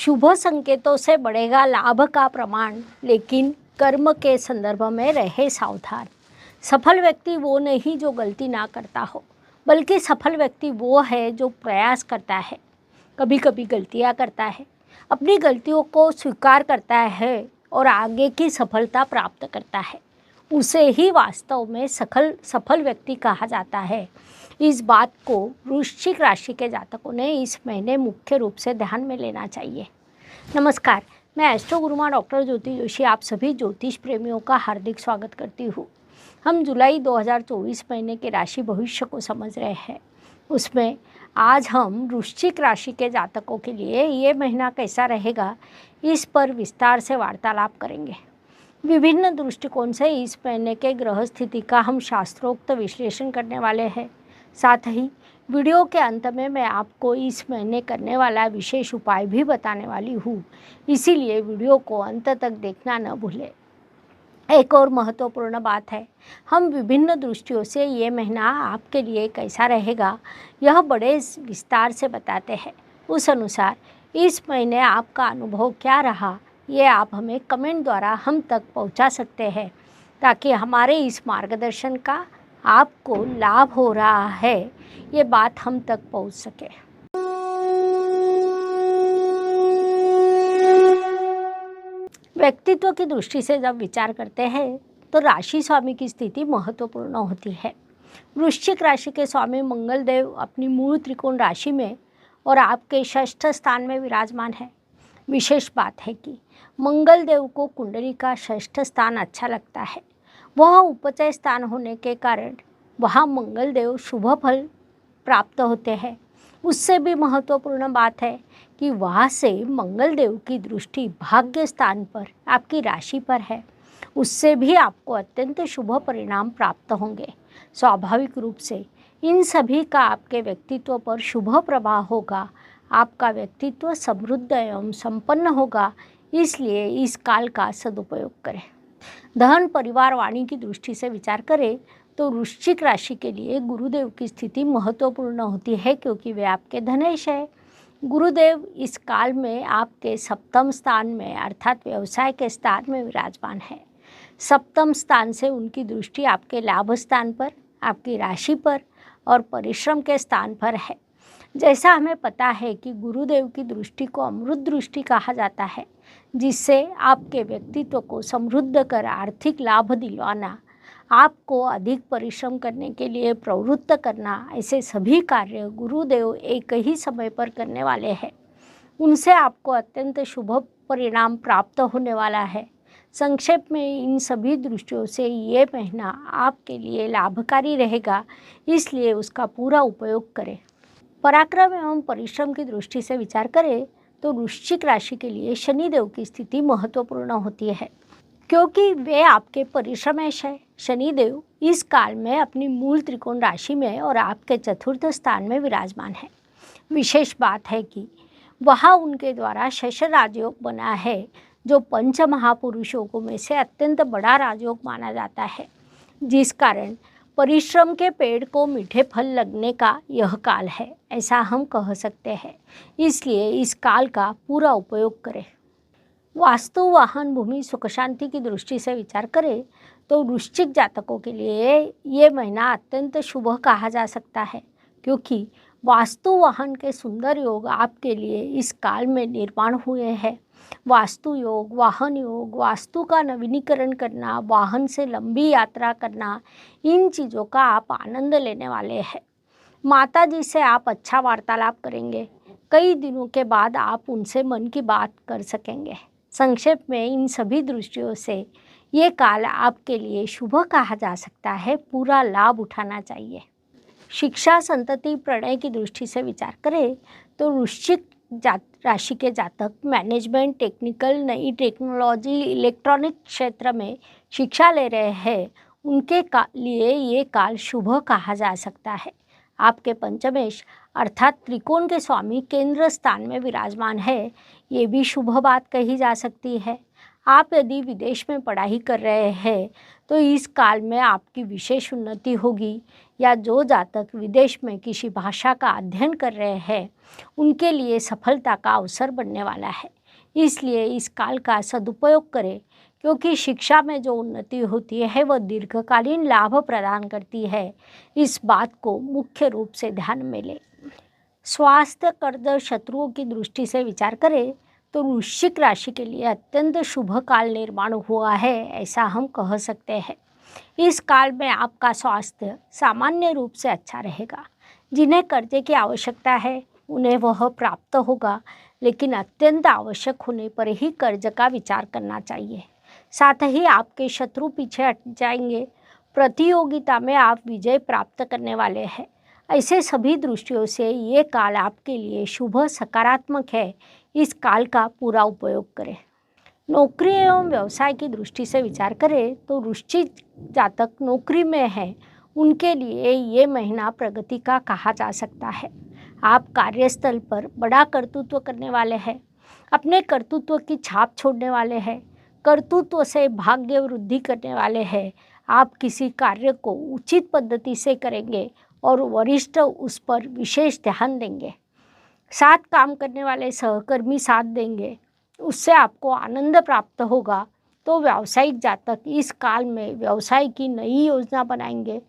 शुभ संकेतों से बढ़ेगा लाभ का प्रमाण, लेकिन कर्म के संदर्भ में रहे सावधान। सफल व्यक्ति वो नहीं जो गलती ना करता हो, बल्कि सफल व्यक्ति वो है जो प्रयास करता है, कभी कभी गलतियां करता है, अपनी गलतियों को स्वीकार करता है और आगे की सफलता प्राप्त करता है। उसे ही वास्तव में सफल व्यक्ति कहा जाता है। इस बात को वृश्चिक राशि के जातकों ने इस महीने मुख्य रूप से ध्यान में लेना चाहिए। नमस्कार, मैं एस्ट्रो गुरुमा डॉक्टर ज्योति जोशी आप सभी ज्योतिष प्रेमियों का हार्दिक स्वागत करती हूँ। हम जुलाई 2024 महीने के राशि भविष्य को समझ रहे हैं। उसमें आज हम वृश्चिक राशि के जातकों के लिए ये महीना कैसा रहेगा, इस पर विस्तार से वार्तालाप करेंगे। विभिन्न दृष्टिकोण से इस महीने के ग्रह स्थिति का हम शास्त्रोक्त विश्लेषण करने वाले हैं। साथ ही वीडियो के अंत में मैं आपको इस महीने करने वाला विशेष उपाय भी बताने वाली हूँ, इसीलिए वीडियो को अंत तक देखना न भूलें। एक और महत्वपूर्ण बात है, हम विभिन्न दृष्टियों से ये महीना आपके लिए कैसा रहेगा यह बड़े विस्तार से बताते हैं। उस अनुसार इस महीने आपका अनुभव क्या रहा, ये आप हमें कमेंट द्वारा हम तक पहुंचा सकते हैं, ताकि हमारे इस मार्गदर्शन का आपको लाभ हो रहा है ये बात हम तक पहुंच सके। व्यक्तित्व की दृष्टि से जब विचार करते हैं तो राशि स्वामी की स्थिति महत्वपूर्ण होती है। वृश्चिक राशि के स्वामी मंगल देव अपनी मूल त्रिकोण राशि में और आपके षष्ठ स्थान में विराजमान है। विशेष बात है कि मंगल देव को कुंडली का षष्ठ स्थान अच्छा लगता है। वह उपचय स्थान होने के कारण वहाँ मंगल देव शुभ फल प्राप्त होते हैं। उससे भी महत्वपूर्ण बात है कि वहाँ से मंगल देव की दृष्टि भाग्य स्थान पर, आपकी राशि पर है। उससे भी आपको अत्यंत शुभ परिणाम प्राप्त होंगे। स्वाभाविक रूप से इन सभी का आपके व्यक्तित्व पर शुभ प्रभाव होगा। आपका व्यक्तित्व समृद्ध एवं संपन्न होगा, इसलिए इस काल का सदुपयोग करें। धन, परिवार, वाणी की दृष्टि से विचार करें तो वृश्चिक राशि के लिए गुरुदेव की स्थिति महत्वपूर्ण होती है, क्योंकि वे आपके धनेश है। गुरुदेव इस काल में आपके सप्तम स्थान में अर्थात व्यवसाय के स्थान में विराजमान है। सप्तम स्थान से उनकी दृष्टि आपके लाभ स्थान पर, आपकी राशि पर और परिश्रम के स्थान पर है। जैसा हमें पता है कि गुरुदेव की दृष्टि को अमृत दृष्टि कहा जाता है, जिससे आपके व्यक्तित्व को समृद्ध कर आर्थिक लाभ दिलवाना, आपको अधिक परिश्रम करने के लिए प्रवृत्त करना, ऐसे सभी कार्य गुरुदेव एक ही समय पर करने वाले हैं। उनसे आपको अत्यंत शुभ परिणाम प्राप्त होने वाला है। संक्षेप में इन सभी दृष्टियों से ये महीना आपके लिए लाभकारी रहेगा, इसलिए उसका पूरा उपयोग करें। पराक्रम एवं परिश्रम की दृष्टि से विचार करें तो वृश्चिक राशि के लिए शनिदेव की स्थिति महत्वपूर्ण होती है, क्योंकि वे आपके परिश्रमेश है। शनिदेव इस काल में अपनी मूल त्रिकोण राशि में और आपके चतुर्थ स्थान में विराजमान है। विशेष बात है कि वहाँ उनके द्वारा शश राजयोग बना है, जो पंच महापुरुषों को में से अत्यंत बड़ा राजयोग माना जाता है, जिस कारण परिश्रम के पेड़ को मीठे फल लगने का यह काल है, ऐसा हम कह सकते हैं। इसलिए इस काल का पूरा उपयोग करें। वास्तु, वाहन, भूमि, सुख शांति की दृष्टि से विचार करें तो वृश्चिक जातकों के लिए ये महीना अत्यंत शुभ कहा जा सकता है, क्योंकि वास्तु वाहन के सुंदर योग आपके लिए इस काल में निर्माण हुए हैं। वास्तु योग, वाहन योग, वास्तु का नवीनीकरण करना, वाहन से लंबी यात्रा करना, इन चीज़ों का आप आनंद लेने वाले हैं। माता जी से आप अच्छा वार्तालाप करेंगे। कई दिनों के बाद आप उनसे मन की बात कर सकेंगे। संक्षेप में इन सभी दृष्टियों से ये काल आपके लिए शुभ कहा जा सकता है। पूरा लाभ उठाना चाहिए। शिक्षा, संतति, प्रणय की दृष्टि से विचार करें तो वृश्चिक राशि के जातक मैनेजमेंट, टेक्निकल, नई टेक्नोलॉजी, इलेक्ट्रॉनिक क्षेत्र में शिक्षा ले रहे हैं, उनके लिए ये काल शुभ कहा जा सकता है। आपके पंचमेश अर्थात त्रिकोण के स्वामी केंद्र स्थान में विराजमान है, ये भी शुभ बात कही जा सकती है। आप यदि विदेश में पढ़ाई कर रहे हैं तो इस काल में आपकी विशेष उन्नति होगी, या जो जातक विदेश में किसी भाषा का अध्ययन कर रहे हैं उनके लिए सफलता का अवसर बनने वाला है। इसलिए इस काल का सदुपयोग करें, क्योंकि शिक्षा में जो उन्नति होती है वह दीर्घकालीन लाभ प्रदान करती है। इस बात को मुख्य रूप से ध्यान में लें। स्वास्थ्य, कर्ज, शत्रुओं की दृष्टि से विचार करें तो वृश्चिक राशि के लिए अत्यंत शुभ काल निर्माण हुआ है, ऐसा हम कह सकते हैं। इस काल में आपका स्वास्थ्य सामान्य रूप से अच्छा रहेगा। जिन्हें कर्जे की आवश्यकता है उन्हें वह प्राप्त होगा, लेकिन अत्यंत आवश्यक होने पर ही कर्ज का विचार करना चाहिए। साथ ही आपके शत्रु पीछे हट जाएंगे। प्रतियोगिता में आप विजय प्राप्त करने वाले हैं। ऐसे सभी दृष्टियों से ये काल आपके लिए शुभ, सकारात्मक है। इस काल का पूरा उपयोग करें। नौकरी एवं व्यवसाय की दृष्टि से विचार करें तो वृश्चिक जातक नौकरी में है, उनके लिए ये महीना प्रगति का कहा जा सकता है। आप कार्यस्थल पर बड़ा कर्तृत्व करने वाले हैं। अपने कर्तृत्व की छाप छोड़ने वाले हैं। कर्तृत्व से भाग्य वृद्धि करने वाले हैं। आप किसी कार्य को उचित पद्धति से करेंगे और वरिष्ठ उस पर विशेष ध्यान देंगे। साथ काम करने वाले सहकर्मी साथ देंगे, उससे आपको आनंद प्राप्त होगा। तो व्यावसायिक जातक इस काल में व्यवसाय की नई योजना बनाएंगे,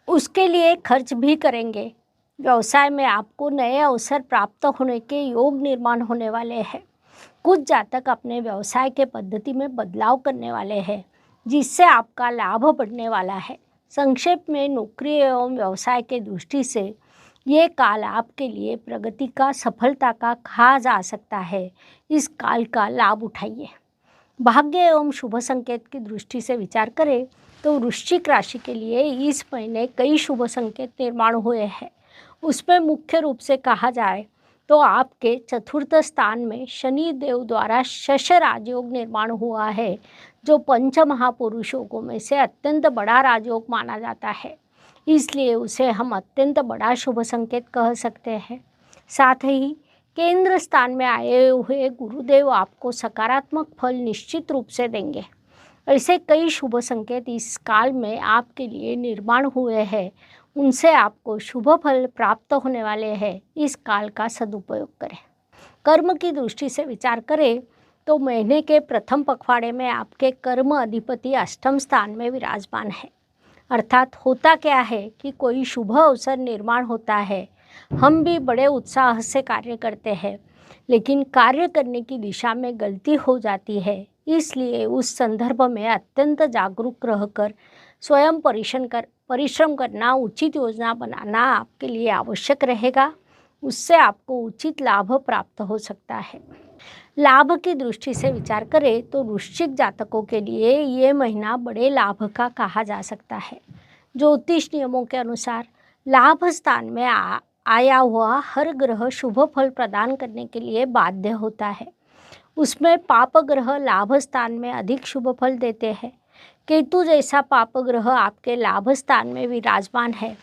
उसके लिए खर्च भी करेंगे। व्यवसाय में आपको नए अवसर प्राप्त होने के योग निर्माण होने वाले हैं। कुछ जातक अपने व्यवसाय के पद्धति में बदलाव करने वाले हैं, जिससे आपका लाभ बढ़ने वाला है। संक्षेप में नौकरी एवं व्यवसाय के दृष्टि से ये काल आपके लिए प्रगति का, सफलता का कहा जा सकता है। इस काल का लाभ उठाइए। भाग्य एवं शुभ संकेत की दृष्टि से विचार करें तो वृश्चिक राशि के लिए इस महीने कई शुभ संकेत निर्माण हुए हैं। उसमें मुख्य रूप से कहा जाए तो आपके चतुर्थ स्थान में शनि देव द्वारा शश राजयोग निर्माण हुआ है, जो पंच महापुरुषों में से अत्यंत बड़ा राजयोग माना जाता है। इसलिए उसे हम अत्यंत बड़ा शुभ संकेत कह सकते हैं। साथ ही केंद्र स्थान में आए हुए गुरुदेव आपको सकारात्मक फल निश्चित रूप से देंगे। ऐसे कई शुभ संकेत इस काल में आपके लिए निर्माण हुए हैं, उनसे आपको शुभ फल प्राप्त होने वाले हैं। इस काल का सदुपयोग करें। कर्म की दृष्टि से विचार करें तो महीने के प्रथम पखवाड़े में आपके कर्म अधिपति अष्टम स्थान में विराजमान है। अर्थात होता क्या है कि कोई शुभ अवसर निर्माण होता है, हम भी बड़े उत्साह से कार्य करते हैं, लेकिन कार्य करने की दिशा में गलती हो जाती है। इसलिए उस संदर्भ में अत्यंत जागरूक रहकर स्वयं परिश्रम करना, उचित योजना बनाना आपके लिए आवश्यक रहेगा। उससे आपको उचित लाभ प्राप्त हो सकता है। लाभ की दृष्टि से विचार करें तो वृश्चिक जातकों के लिए ये महीना बड़े लाभ का कहा जा सकता है। ज्योतिष नियमों के अनुसार लाभ स्थान में आया हुआ हर ग्रह शुभ फल प्रदान करने के लिए बाध्य होता है। उसमें पाप ग्रह लाभ स्थान में अधिक शुभ फल देते हैं। केतु जैसा पाप ग्रह आपके लाभ स्थान में विराजमान है।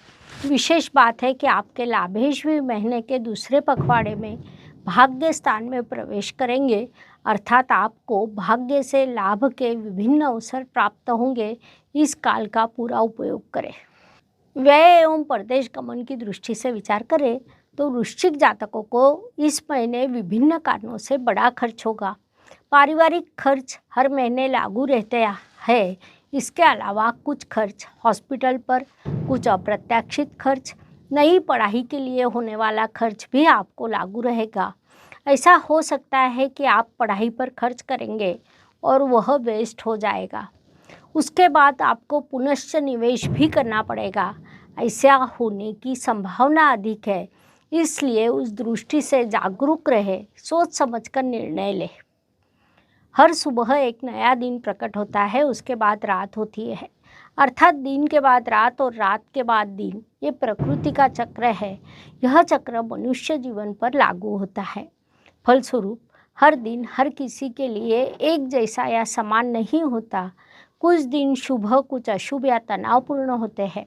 विशेष बात है कि आपके लाभेश भी महीने के दूसरे पखवाड़े में भाग्य स्थान में प्रवेश करेंगे, अर्थात आपको भाग्य से लाभ के विभिन्न अवसर प्राप्त होंगे। इस काल का पूरा उपयोग करें। व्यय एवं परदेश गमन की दृष्टि से विचार करें तो वृश्चिक जातकों को इस महीने विभिन्न कारणों से बड़ा खर्च होगा। पारिवारिक खर्च हर महीने लागू रहते हैं। इसके अलावा कुछ खर्च हॉस्पिटल पर, कुछ अप्रत्याशित खर्च, नई पढ़ाई के लिए होने वाला खर्च भी आपको लागू रहेगा। ऐसा हो सकता है कि आप पढ़ाई पर खर्च करेंगे और वह वेस्ट हो जाएगा। उसके बाद आपको पुनश्च निवेश भी करना पड़ेगा। ऐसा होने की संभावना अधिक है। इसलिए उस दृष्टि से जागरूक रहे, सोच समझकर निर्णय लें। हर सुबह एक नया दिन प्रकट होता है, उसके बाद रात होती है। अर्थात दिन के बाद रात और रात के बाद दिन, ये प्रकृति का चक्र है। यह चक्र मनुष्य जीवन पर लागू होता है। फलस्वरूप हर दिन हर किसी के लिए एक जैसा या समान नहीं होता। कुछ दिन शुभ, कुछ अशुभ या तनावपूर्ण होते हैं।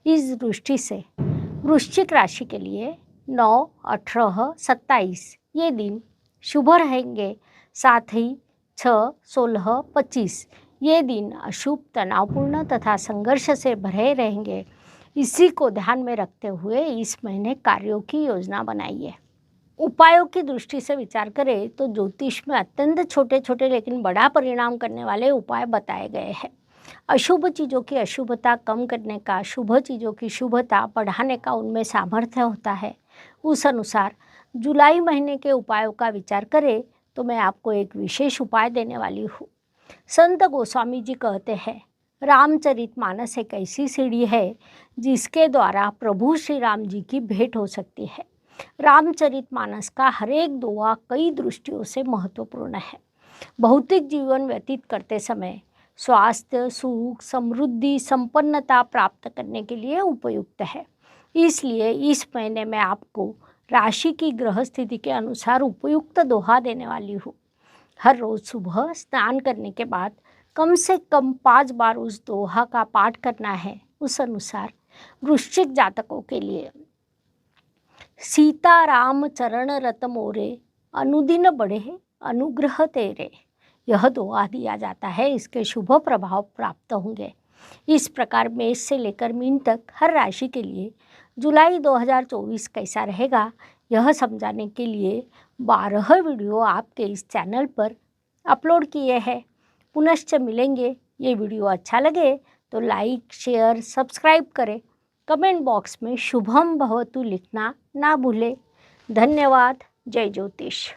इस दृष्टि से वृश्चिक राशि के लिए 9, 18, 27 ये दिन शुभ रहेंगे। साथ ही 6, 16, 25 ये दिन अशुभ, तनावपूर्ण तथा संघर्ष से भरे रहेंगे। इसी को ध्यान में रखते हुए इस महीने कार्यों की योजना बनाइए। उपायों की दृष्टि से विचार करें तो ज्योतिष में अत्यंत छोटे छोटे लेकिन बड़ा परिणाम करने वाले उपाय बताए गए हैं। अशुभ चीज़ों की अशुभता कम करने का, शुभ चीज़ों की शुभता बढ़ाने का उनमें सामर्थ्य होता है। उस अनुसार जुलाई महीने के उपायों का विचार करें तो मैं आपको एक विशेष उपाय देने वाली हूँ। संत गोस्वामी जी कहते हैं, रामचरितमानस एक ऐसी सीढ़ी है जिसके द्वारा प्रभु श्री राम जी की भेंट हो सकती है। रामचरितमानस का हर एक दोहा कई दृष्टियों से महत्वपूर्ण है। भौतिक जीवन व्यतीत करते समय स्वास्थ्य, सुख, समृद्धि, संपन्नता प्राप्त करने के लिए उपयुक्त है। इसलिए इस महीने में आपको राशि की ग्रह स्थिति के अनुसार उपयुक्त दोहा देने वाली हूँ। हर रोज़ सुबह स्नान करने के बाद कम से कम 5 बार उस दोहा का पाठ करना है। उस अनुसार वृश्चिक जातकों के लिए सीता राम चरण रत मोरे, अनुदिन बढ़े अनुग्रह तेरे, यह दुआ दिया जाता है। इसके शुभ प्रभाव प्राप्त होंगे। इस प्रकार मेष से लेकर मीन तक हर राशि के लिए जुलाई 2024 कैसा रहेगा, यह समझाने के लिए 12 वीडियो आपके इस चैनल पर अपलोड किए हैं। पुनश्च मिलेंगे। ये वीडियो अच्छा लगे तो लाइक, शेयर, सब्सक्राइब करें। कमेंट बॉक्स में शुभम भवतु लिखना ना भूलें। धन्यवाद। जय ज्योतिष।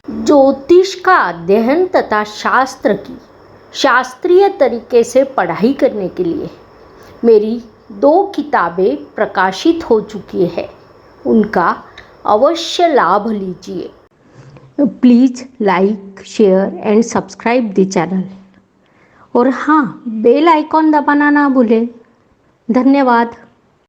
ज्योतिष का अध्ययन तथा शास्त्र की शास्त्रीय तरीके से पढ़ाई करने के लिए मेरी 2 किताबें प्रकाशित हो चुकी है। उनका अवश्य लाभ लीजिए। Please like, share and subscribe the channel. और हाँ, बेल आइकॉन दबाना ना भूलें। धन्यवाद।